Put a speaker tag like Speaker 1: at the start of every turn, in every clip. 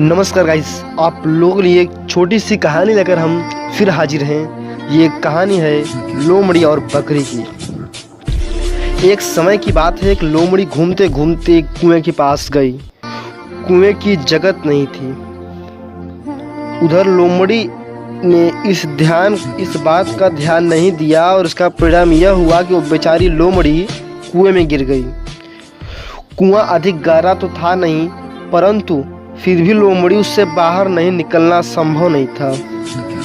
Speaker 1: नमस्कार गाइस, आप लोगों के लिए एक छोटी सी कहानी लेकर हम फिर हाजिर हैं। ये कहानी है लोमड़ी और बकरी की। एक समय की बात है, एक लोमड़ी घूमते घूमते एक कुएं के पास गई। कुएं की जगत नहीं थी। उधर लोमड़ी ने इस बात का ध्यान नहीं दिया और इसका परिणाम यह हुआ कि वो बेचारी लोमड़ी कुएं में गिर गई। कुआं अधिक गहरा तो था नहीं, परंतु फिर भी लोमड़ी उससे बाहर नहीं निकलना संभव नहीं था।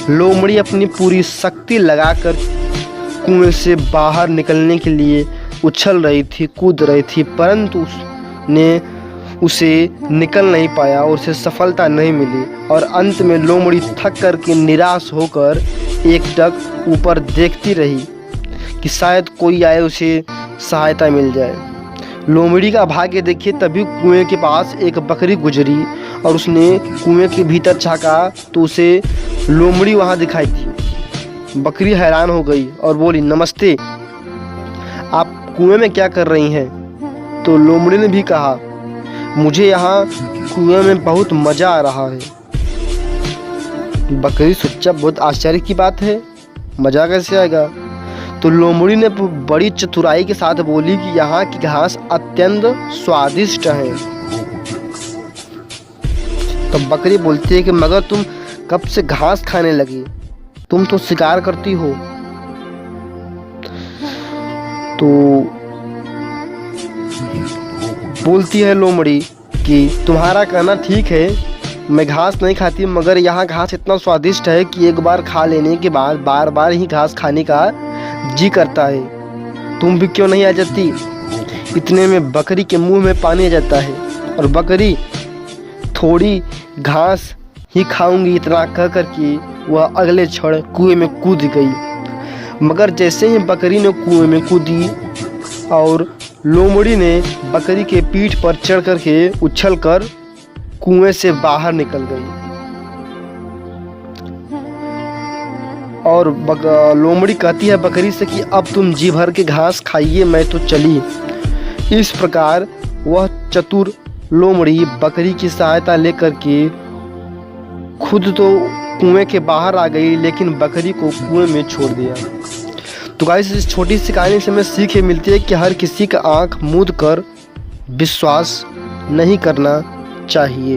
Speaker 1: लोमड़ी अपनी पूरी शक्ति लगाकर कुएं से बाहर निकलने के लिए उछल रही थी, कूद रही थी, परंतु उसे निकल नहीं पाया और उसे सफलता नहीं मिली। और अंत में लोमड़ी थक कर के निराश होकर एकटक ऊपर देखती रही कि शायद कोई आए, उसे सहायता मिल जाए। लोमड़ी का भाग्य देखिए, तभी कुएं के पास एक बकरी गुजरी और उसने कुएं के भीतर झांका तो उसे लोमड़ी वहां दिखाई थी। बकरी हैरान हो गई और बोली, नमस्ते, आप कुएं में क्या कर रही हैं? तो लोमड़ी ने भी कहा, मुझे यहाँ कुएं में बहुत मज़ा आ रहा है। बकरी सोचा, बहुत आश्चर्य की बात है, मज़ा कैसे आएगा? तो लोमड़ी ने बड़ी चतुराई के साथ बोली कि यहाँ की घास अत्यंत स्वादिष्ट है। तो बकरी बोलती है कि मगर तुम कब से घास खाने लगी? तुम तो शिकार करती हो। तो बोलती है लोमड़ी कि तुम्हारा कहना ठीक है, मैं घास नहीं खाती, मगर यहाँ घास इतना स्वादिष्ट है कि एक बार खा लेने के बाद बार बार ही घास खाने का जी करता है। तुम भी क्यों नहीं आ जाती? इतने में बकरी के मुंह में पानी आ जाता है और बकरी थोड़ी घास ही खाऊंगी इतना कह कर के वह अगले क्षण कुएं में कूद गई। मगर जैसे ही बकरी ने कुएं में कूदी और लोमड़ी ने बकरी के पीठ पर चढ़ कर के उछलकर कुएं से बाहर निकल गई। और लोमड़ी कहती है बकरी से कि अब तुम जी भर के घास खाइए, मैं तो चली। इस प्रकार वह चतुर लोमड़ी बकरी की सहायता लेकर के खुद तो कुएं के बाहर आ गई, लेकिन बकरी को कुएं में छोड़ दिया। तो गाइस, इस छोटी सी कहानी से हमें सीख मिलती है कि हर किसी का आंख मूंद कर विश्वास नहीं करना चाहिए।